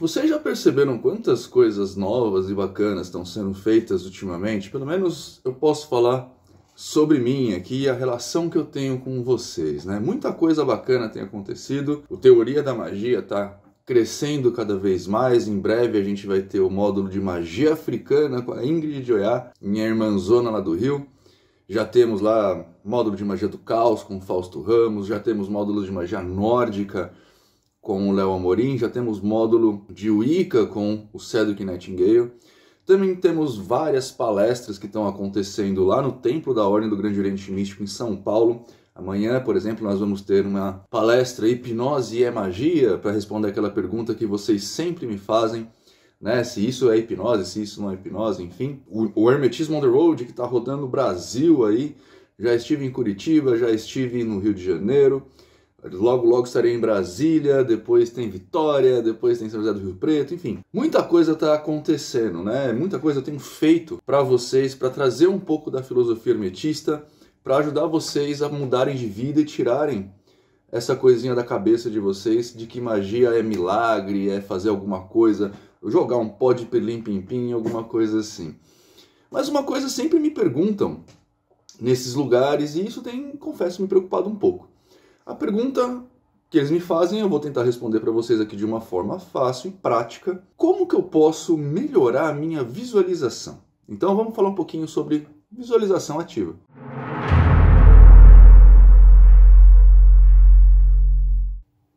Vocês já perceberam quantas coisas novas e bacanas estão sendo feitas ultimamente? Pelo menos eu posso falar sobre mim aqui e a relação que eu tenho com vocês, né? Muita coisa bacana tem acontecido, o Teoria da Magia está crescendo cada vez mais. Em breve a gente vai ter o módulo de magia africana com a Ingrid Joiá, minha irmãzona lá do Rio. Já temos lá módulo de magia do caos com o Fausto Ramos, já temos módulo de magia nórdica com o Léo Amorim, já temos módulo de Wicca com o Cedric Nightingale. Também temos várias palestras que estão acontecendo lá no Templo da Ordem do Grande Oriente Místico em São Paulo. Amanhã, por exemplo, nós vamos ter uma palestra Hipnose é Magia, para responder aquela pergunta que vocês sempre me fazem, né? Se isso é hipnose, se isso não é hipnose, enfim. O Hermetismo on the Road, que está rodando o Brasil aí. Já estive em Curitiba, já estive no Rio de Janeiro. Logo estarei em Brasília, depois tem Vitória, depois tem São José do Rio Preto, enfim. Muita coisa está acontecendo, né? Muita coisa eu tenho feito para vocês, para trazer um pouco da filosofia hermetista, para ajudar vocês a mudarem de vida e tirarem essa coisinha da cabeça de vocês de que magia é milagre, é fazer alguma coisa, jogar um pó de pirlim-pim-pim, alguma coisa assim. Mas uma coisa sempre me perguntam nesses lugares, e isso tem, confesso, me preocupado um pouco. A pergunta que eles me fazem, eu vou tentar responder para vocês aqui de uma forma fácil e prática. Como que eu posso melhorar a minha visualização? Então vamos falar um pouquinho sobre visualização ativa.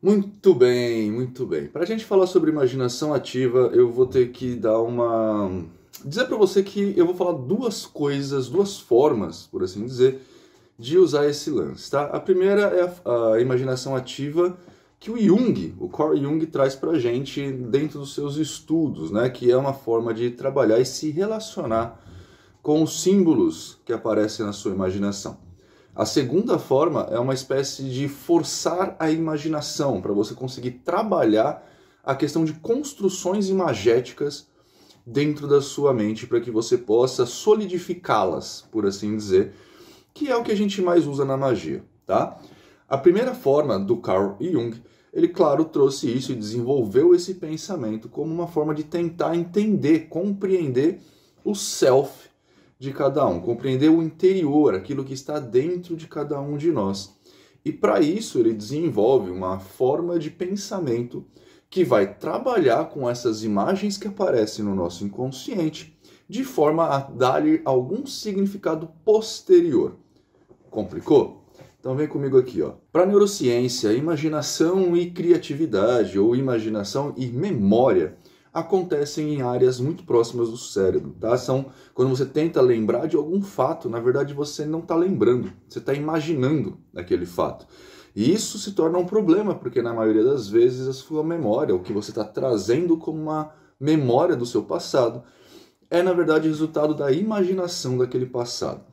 Muito bem, muito bem. Para a gente falar sobre imaginação ativa, eu vou ter que dizer para você que eu vou falar duas coisas, duas formas, por assim dizer, de usar esse lance, tá? A primeira é a imaginação ativa que o Jung, o Carl Jung, traz pra gente dentro dos seus estudos, né? Que é uma forma de trabalhar e se relacionar com os símbolos que aparecem na sua imaginação. A segunda forma é uma espécie de forçar a imaginação, para você conseguir trabalhar a questão de construções imagéticas dentro da sua mente, para que você possa solidificá-las, por assim dizer, que é o que a gente mais usa na magia, tá? A primeira forma do Carl Jung, ele, claro, trouxe isso e desenvolveu esse pensamento como uma forma de tentar entender, compreender o self de cada um, compreender o interior, aquilo que está dentro de cada um de nós. E para isso ele desenvolve uma forma de pensamento que vai trabalhar com essas imagens que aparecem no nosso inconsciente, de forma a dar-lhe algum significado posterior. Complicou? Então vem comigo aqui, ó. Para a neurociência, imaginação e criatividade, ou imaginação e memória, acontecem em áreas muito próximas do cérebro, tá? São quando você tenta lembrar de algum fato, na verdade você não está lembrando, você está imaginando aquele fato. E isso se torna um problema, porque na maioria das vezes a sua memória, o que você está trazendo como uma memória do seu passado, é na verdade resultado da imaginação daquele passado.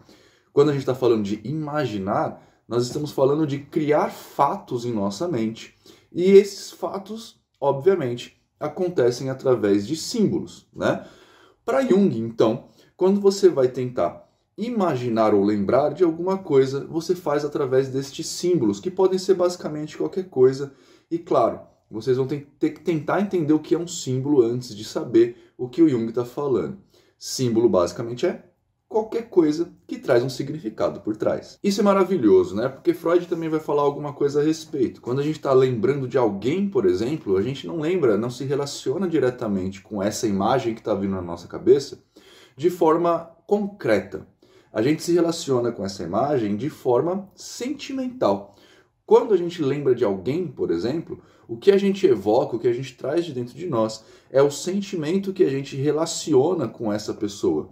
Quando a gente está falando de imaginar, nós estamos falando de criar fatos em nossa mente. E esses fatos, obviamente, acontecem através de símbolos, né? Para Jung, então, quando você vai tentar imaginar ou lembrar de alguma coisa, você faz através destes símbolos, que podem ser basicamente qualquer coisa. E claro, vocês vão ter que tentar entender o que é um símbolo antes de saber o que o Jung está falando. Símbolo basicamente é qualquer coisa que traz um significado por trás. Isso é maravilhoso, né? Porque Freud também vai falar alguma coisa a respeito. Quando a gente está lembrando de alguém, por exemplo, a gente não lembra, não se relaciona diretamente com essa imagem que está vindo na nossa cabeça de forma concreta. A gente se relaciona com essa imagem de forma sentimental. Quando a gente lembra de alguém, por exemplo, o que a gente evoca, o que a gente traz de dentro de nós é o sentimento que a gente relaciona com essa pessoa.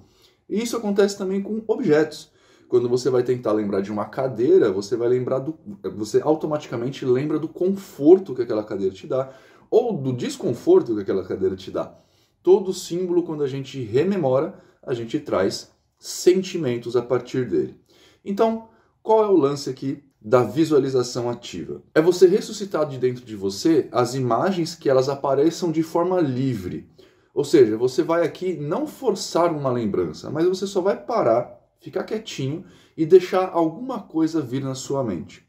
E isso acontece também com objetos. Quando você vai tentar lembrar de uma cadeira, você automaticamente lembra do conforto que aquela cadeira te dá, ou do desconforto que aquela cadeira te dá. Todo símbolo, quando a gente rememora, a gente traz sentimentos a partir dele. Então, qual é o lance aqui da visualização ativa? É você ressuscitar de dentro de você as imagens que elas apareçam de forma livre. Ou seja, você vai aqui não forçar uma lembrança, mas você só vai parar, ficar quietinho e deixar alguma coisa vir na sua mente.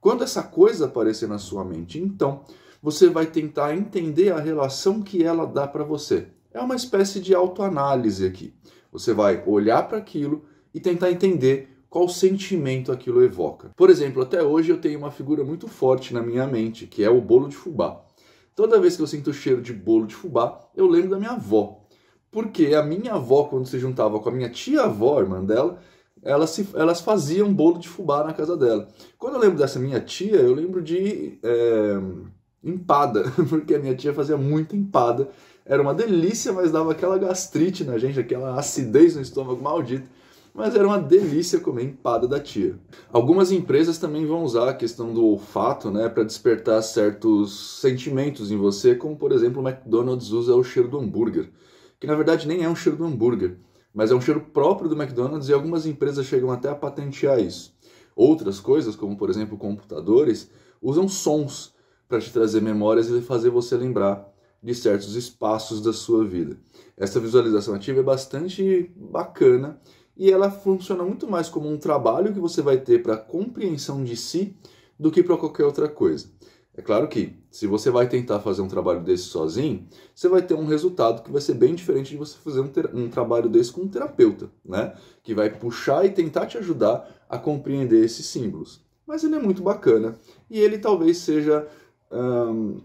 Quando essa coisa aparecer na sua mente, então, você vai tentar entender a relação que ela dá para você. É uma espécie de autoanálise aqui. Você vai olhar para aquilo e tentar entender qual sentimento aquilo evoca. Por exemplo, até hoje eu tenho uma figura muito forte na minha mente, que é o bolo de fubá. Toda vez que eu sinto o cheiro de bolo de fubá, eu lembro da minha avó. Porque a minha avó, quando se juntava com a minha tia-avó, irmã dela, elas faziam bolo de fubá na casa dela. Quando eu lembro dessa minha tia, eu lembro de empada, porque a minha tia fazia muita empada. Era uma delícia, mas dava aquela gastrite na gente, aquela acidez no estômago maldito. Mas era uma delícia comer empada da tia. Algumas empresas também vão usar a questão do olfato, né, para despertar certos sentimentos em você, como por exemplo o McDonald's usa o cheiro do hambúrguer, que na verdade nem é um cheiro do hambúrguer, mas é um cheiro próprio do McDonald's e algumas empresas chegam até a patentear isso. Outras coisas, como por exemplo computadores, usam sons para te trazer memórias e fazer você lembrar de certos espaços da sua vida. Essa visualização ativa é bastante bacana e ela funciona muito mais como um trabalho que você vai ter para a compreensão de si do que para qualquer outra coisa. É claro que, se você vai tentar fazer um trabalho desse sozinho, você vai ter um resultado que vai ser bem diferente de você fazer um trabalho desse com um terapeuta, né? Que vai puxar e tentar te ajudar a compreender esses símbolos. Mas ele é muito bacana e ele talvez seja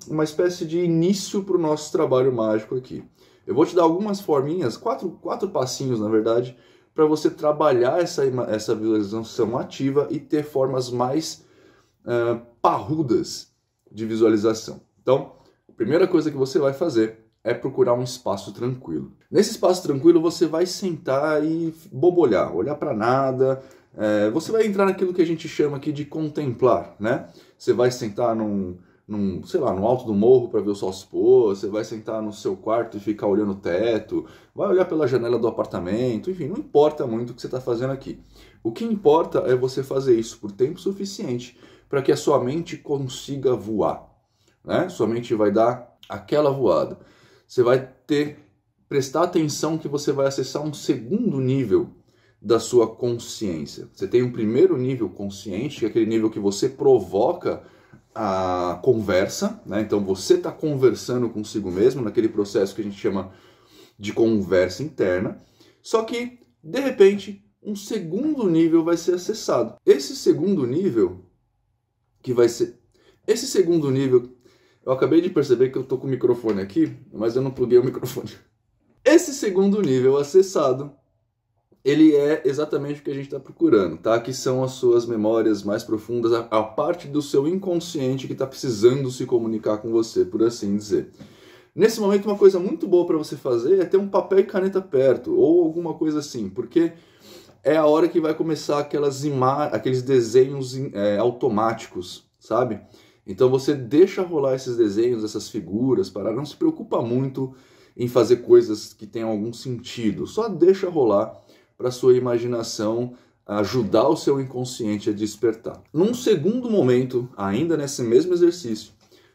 uma espécie de início para o nosso trabalho mágico aqui. Eu vou te dar algumas forminhas, quatro passinhos na verdade, para você trabalhar essa visualização ativa e ter formas mais parrudas de visualização. Então, a primeira coisa que você vai fazer é procurar um espaço tranquilo. Nesse espaço tranquilo você vai sentar e bobolhar, olhar para nada. Você vai entrar naquilo que a gente chama aqui de contemplar, né? Você vai sentar sei lá, no alto do morro para ver o sol se pôr, você vai sentar no seu quarto e ficar olhando o teto, vai olhar pela janela do apartamento, enfim, não importa muito o que você está fazendo aqui. O que importa é você fazer isso por tempo suficiente para que a sua mente consiga voar, né? Sua mente vai dar aquela voada. Você vai prestar atenção que você vai acessar um segundo nível da sua consciência. Você tem um primeiro nível consciente, que é aquele nível que você provoca a conversa, né? Então você está conversando consigo mesmo, naquele processo que a gente chama de conversa interna, só que, de repente, um segundo nível vai ser acessado. Esse segundo nível, eu acabei de perceber que eu estou com o microfone aqui, mas eu não pluguei o microfone. Esse segundo nível acessado, ele é exatamente o que a gente está procurando, tá? Que são as suas memórias mais profundas, a parte do seu inconsciente que está precisando se comunicar com você, por assim dizer. Nesse momento, uma coisa muito boa para você fazer é ter um papel e caneta perto, ou alguma coisa assim, porque é a hora que vai começar aqueles desenhos automáticos, sabe? Então você deixa rolar esses desenhos, essas figuras, não se preocupa muito em fazer coisas que tenham algum sentido, só deixa rolar para sua imaginação ajudar o seu inconsciente a despertar. Num segundo momento, ainda nesse mesmo exercício,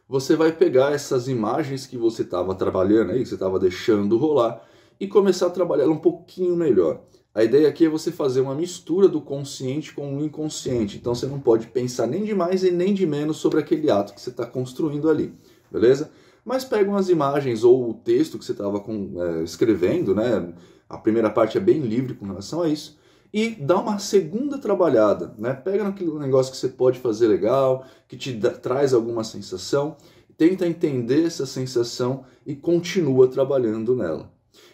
você vai pegar essas imagens que você estava trabalhando aí, que você estava deixando rolar, e começar a trabalhar um pouquinho melhor. A ideia aqui é você fazer uma mistura do consciente com o inconsciente. Então você não pode pensar nem de mais e nem de menos sobre aquele ato que você está construindo ali, beleza? Mas pega umas imagens ou o texto que você estava escrevendo, né? A primeira parte é bem livre com relação a isso. E dá uma segunda trabalhada, né? Pega naquele negócio que você pode fazer legal, que te traz alguma sensação, tenta entender essa sensação e continua trabalhando nela.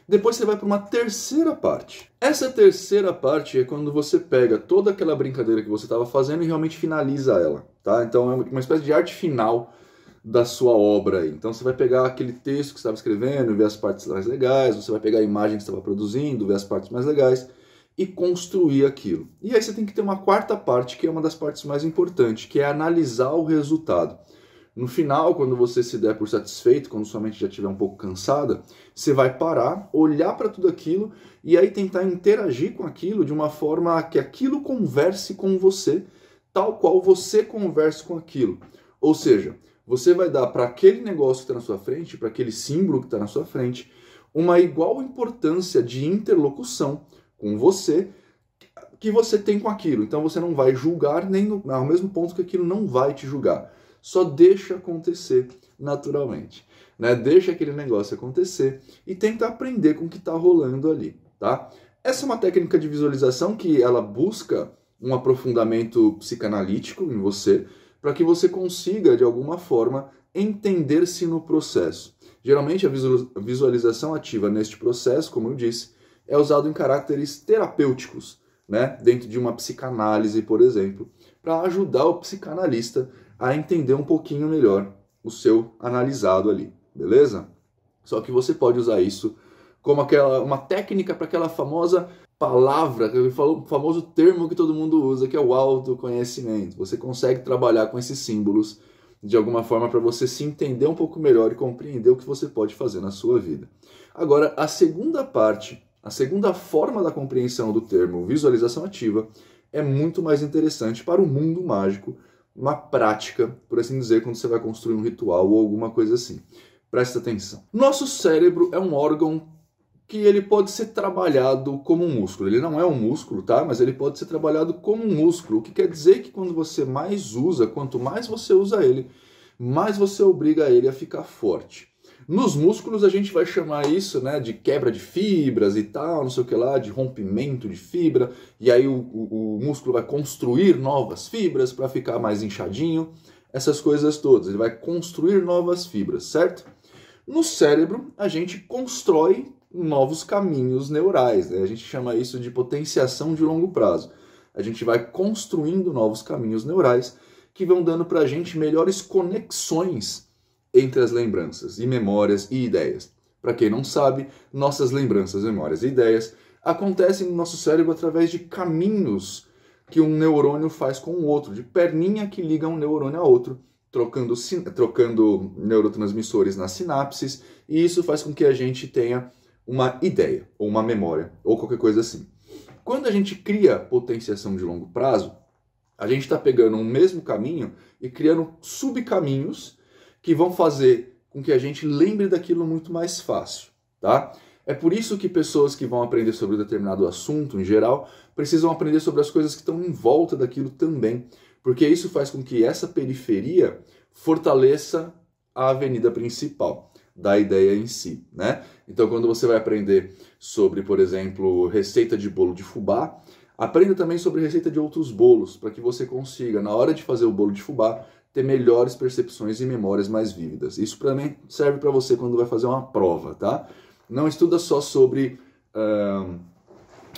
Depois você vai para uma terceira parte. Essa terceira parte é quando você pega toda aquela brincadeira que você estava fazendo e realmente finaliza ela, tá? Então é uma espécie de arte final da sua obra aí. Então você vai pegar aquele texto que você estava escrevendo, ver as partes mais legais, você vai pegar a imagem que você estava produzindo, ver as partes mais legais e construir aquilo. E aí você tem que ter uma quarta parte, que é uma das partes mais importantes, que é analisar o resultado. No final, quando você se der por satisfeito, quando sua mente já estiver um pouco cansada, você vai parar, olhar para tudo aquilo e aí tentar interagir com aquilo de uma forma que aquilo converse com você, tal qual você converse com aquilo. Ou seja, você vai dar para aquele negócio que está na sua frente, para aquele símbolo que está na sua frente, uma igual importância de interlocução com você que você tem com aquilo. Então você não vai julgar nem ao mesmo ponto que aquilo não vai te julgar. Só deixa acontecer naturalmente, né? Deixa aquele negócio acontecer e tenta aprender com o que está rolando ali, tá? Essa é uma técnica de visualização que ela busca um aprofundamento psicanalítico em você, para que você consiga, de alguma forma, entender-se no processo. Geralmente, a visualização ativa neste processo, como eu disse, é usado em caráteres terapêuticos, né? Dentro de uma psicanálise, por exemplo, para ajudar o psicanalista a entender um pouquinho melhor o seu analisado ali, beleza? Só que você pode usar isso como uma técnica para aquela famosa palavra, o famoso termo que todo mundo usa, que é o autoconhecimento. Você consegue trabalhar com esses símbolos de alguma forma para você se entender um pouco melhor e compreender o que você pode fazer na sua vida. Agora, a segunda parte, a segunda forma da compreensão do termo visualização ativa é muito mais interessante para o mundo mágico, uma prática, por assim dizer, quando você vai construir um ritual ou alguma coisa assim. Presta atenção. Nosso cérebro é um órgão que ele pode ser trabalhado como um músculo. Ele não é um músculo, tá? Mas ele pode ser trabalhado como um músculo, o que quer dizer que quando você mais usa, quanto mais você usa ele, mais você obriga ele a ficar forte. Nos músculos a gente vai chamar isso, né, de quebra de fibras e tal, não sei o que lá, de rompimento de fibra, e aí o músculo vai construir novas fibras para ficar mais inchadinho, essas coisas todas. Ele vai construir novas fibras, certo? No cérebro a gente constrói novos caminhos neurais, né? A gente chama isso de potenciação de longo prazo. A gente vai construindo novos caminhos neurais que vão dando para a gente melhores conexões entre as lembranças e memórias e ideias. Para quem não sabe, nossas lembranças, memórias e ideias acontecem no nosso cérebro através de caminhos que um neurônio faz com o outro, de perninha que liga um neurônio a outro, trocando neurotransmissores nas sinapses, e isso faz com que a gente tenha uma ideia, ou uma memória, ou qualquer coisa assim. Quando a gente cria potenciação de longo prazo, a gente está pegando um mesmo caminho e criando subcaminhos que vão fazer com que a gente lembre daquilo muito mais fácil, tá? É por isso que pessoas que vão aprender sobre determinado assunto, em geral, precisam aprender sobre as coisas que estão em volta daquilo também, porque isso faz com que essa periferia fortaleça a avenida principal da ideia em si, né? Então, quando você vai aprender sobre, por exemplo, receita de bolo de fubá, aprenda também sobre receita de outros bolos, para que você consiga, na hora de fazer o bolo de fubá, ter melhores percepções e memórias mais vívidas. Isso também serve para você quando vai fazer uma prova, tá? Não estuda só sobre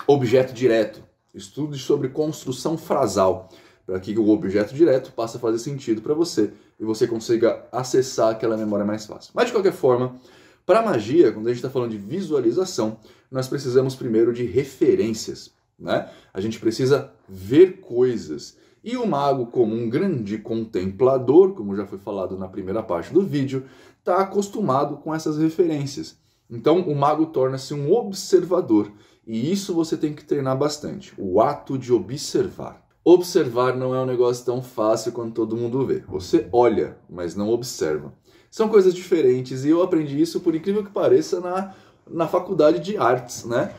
objeto direto, estude sobre construção frasal, para que o objeto direto passe a fazer sentido para você e você consiga acessar aquela memória mais fácil. Mas, de qualquer forma, para a magia, quando a gente está falando de visualização, nós precisamos primeiro de referências, né? A gente precisa ver coisas. E o mago, como um grande contemplador, como já foi falado na primeira parte do vídeo, está acostumado com essas referências. Então, o mago torna-se um observador. E isso você tem que treinar bastante, o ato de observar. Observar não é um negócio tão fácil quanto todo mundo vê. Você olha, mas não observa. São coisas diferentes e eu aprendi isso, por incrível que pareça, na faculdade de artes, né?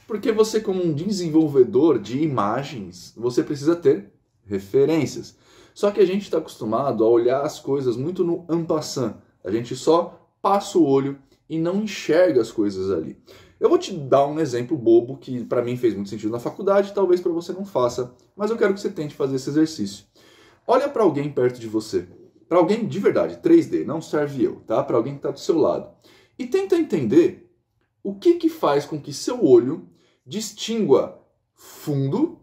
Porque você, como um desenvolvedor de imagens, você precisa ter referências. Só que a gente está acostumado a olhar as coisas muito no en passant. A gente só passa o olho e não enxerga as coisas ali. Eu vou te dar um exemplo bobo que para mim fez muito sentido na faculdade, talvez para você não faça, mas eu quero que você tente fazer esse exercício. Olha para alguém perto de você, para alguém de verdade, 3D, não serve eu, tá? Para alguém que está do seu lado. E tenta entender o que faz com que seu olho distingua fundo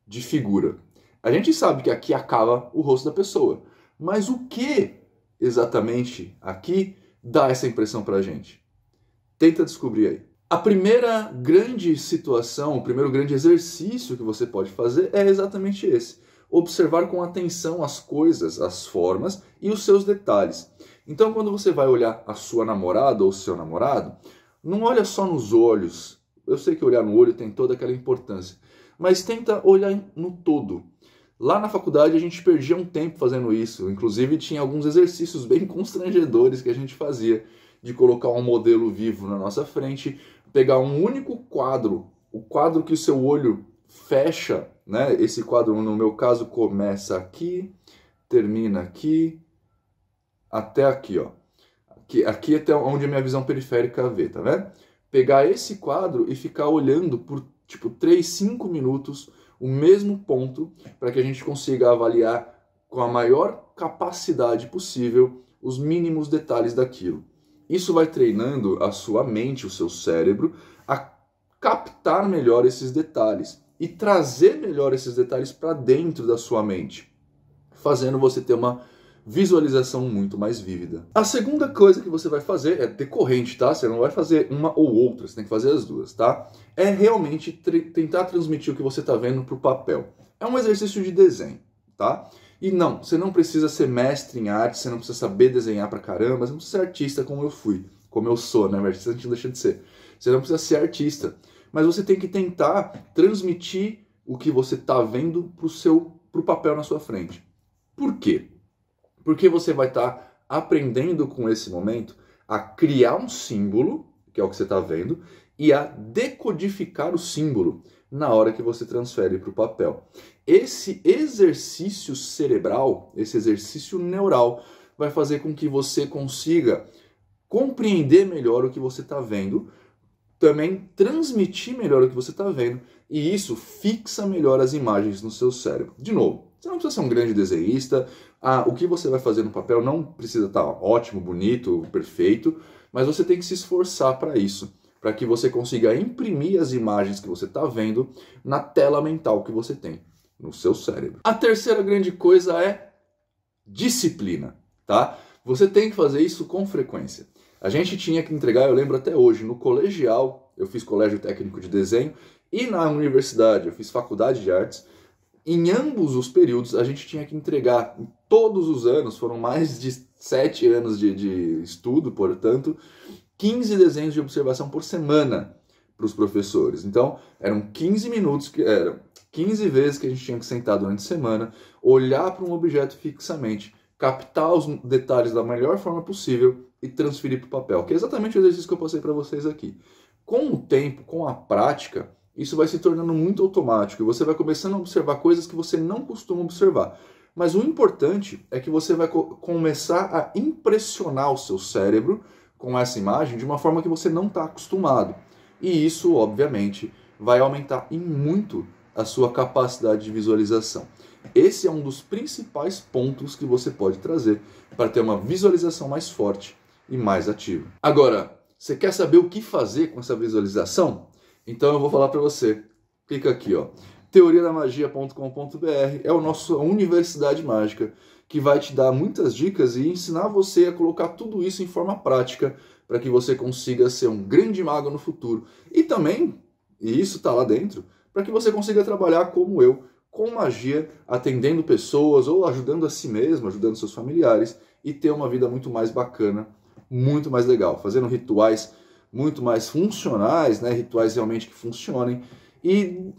de figura. A gente sabe que aqui acaba o rosto da pessoa, mas o que exatamente aqui dá essa impressão para a gente? Tenta descobrir aí. A primeira grande situação, o primeiro grande exercício que você pode fazer é exatamente esse. Observar com atenção as coisas, as formas e os seus detalhes. Então, quando você vai olhar a sua namorada ou o seu namorado, não olha só nos olhos. Eu sei que olhar no olho tem toda aquela importância, mas tenta olhar no todo. Lá na faculdade a gente perdia um tempo fazendo isso. Inclusive tinha alguns exercícios bem constrangedores que a gente fazia, de colocar um modelo vivo na nossa frente, pegar um único quadro, o quadro que o seu olho fecha, né? Esse quadro, no meu caso, começa aqui, termina aqui, até aqui, ó. Aqui até onde a minha visão periférica vê, tá vendo? Pegar esse quadro e ficar olhando por, tipo, 3, 5 minutos o mesmo ponto para que a gente consiga avaliar com a maior capacidade possível os mínimos detalhes daquilo. Isso vai treinando a sua mente, o seu cérebro, a captar melhor esses detalhes e trazer melhor esses detalhes para dentro da sua mente, fazendo você ter uma visualização muito mais vívida. A segunda coisa que você vai fazer é decorrente, tá? Você não vai fazer uma ou outra, você tem que fazer as duas, tá? É realmente tentar transmitir o que você está vendo para o papel. É um exercício de desenho, tá? E não, você não precisa ser mestre em arte, você não precisa saber desenhar pra caramba, você não precisa ser artista como eu fui, como eu sou, né? Artista a gente não deixa de ser. Você não precisa ser artista, mas você tem que tentar transmitir o que você está vendo pro papel na sua frente. Por quê? Porque você vai estar aprendendo com esse momento a criar um símbolo, que é o que você está vendo, e a decodificar o símbolo na hora que você transfere para o papel. Esse exercício cerebral, esse exercício neural, vai fazer com que você consiga compreender melhor o que você está vendo, também transmitir melhor o que você está vendo, e isso fixa melhor as imagens no seu cérebro. De novo, você não precisa ser um grande desenhista, o que você vai fazer no papel não precisa estar ótimo, bonito, perfeito, mas você tem que se esforçar para isso, para que você consiga imprimir as imagens que você está vendo na tela mental que você tem, no seu cérebro. A terceira grande coisa é disciplina, tá? Você tem que fazer isso com frequência. A gente tinha que entregar, eu lembro até hoje, no colegial, eu fiz colégio técnico de desenho, e na universidade, eu fiz faculdade de artes. Em ambos os períodos, a gente tinha que entregar, todos os anos, foram mais de 7 anos de estudo, portanto, 15 desenhos de observação por semana para os professores. Então, eram 15 minutos, eram 15 vezes que a gente tinha que sentar durante a semana, olhar para um objeto fixamente, captar os detalhes da melhor forma possível e transferir para o papel, que é exatamente o exercício que eu passei para vocês aqui. Com o tempo, com a prática, isso vai se tornando muito automático e você vai começando a observar coisas que você não costuma observar. Mas o importante é que você vai começar a impressionar o seu cérebro com essa imagem de uma forma que você não está acostumado. E isso, obviamente, vai aumentar em muito a sua capacidade de visualização. Esse é um dos principais pontos que você pode trazer para ter uma visualização mais forte e mais ativa. Agora, você quer saber o que fazer com essa visualização? Então eu vou falar para você. Clica aqui, ó. teoriadamagia.com.br é a nossa universidade mágica que vai te dar muitas dicas e ensinar você a colocar tudo isso em forma prática para que você consiga ser um grande mago no futuro. E também, e isso está lá dentro, para que você consiga trabalhar como eu, com magia, atendendo pessoas ou ajudando a si mesmo, ajudando seus familiares e ter uma vida muito mais bacana, muito mais legal, fazendo rituais muito mais funcionais, né? Rituais realmente que funcionem e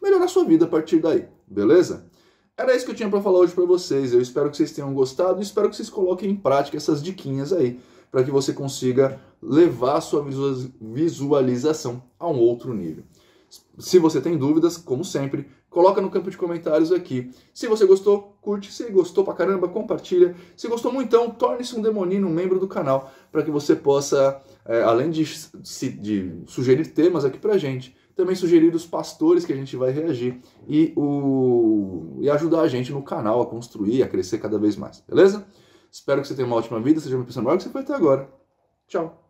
melhorar sua vida a partir daí, beleza? Era isso que eu tinha para falar hoje para vocês. Eu espero que vocês tenham gostado e espero que vocês coloquem em prática essas diquinhas aí para que você consiga levar a sua visualização a um outro nível. Se você tem dúvidas, como sempre, coloca no campo de comentários aqui. Se você gostou, curte. Se gostou pra caramba, compartilha. Se gostou muito, então, torne-se um demonino, um membro do canal, para que você possa, além de sugerir temas aqui pra gente, também sugerir os pastores que a gente vai reagir e ajudar a gente no canal a construir, a crescer cada vez mais, beleza? Espero que você tenha uma ótima vida, seja uma pessoa maior que você foi até agora. Tchau!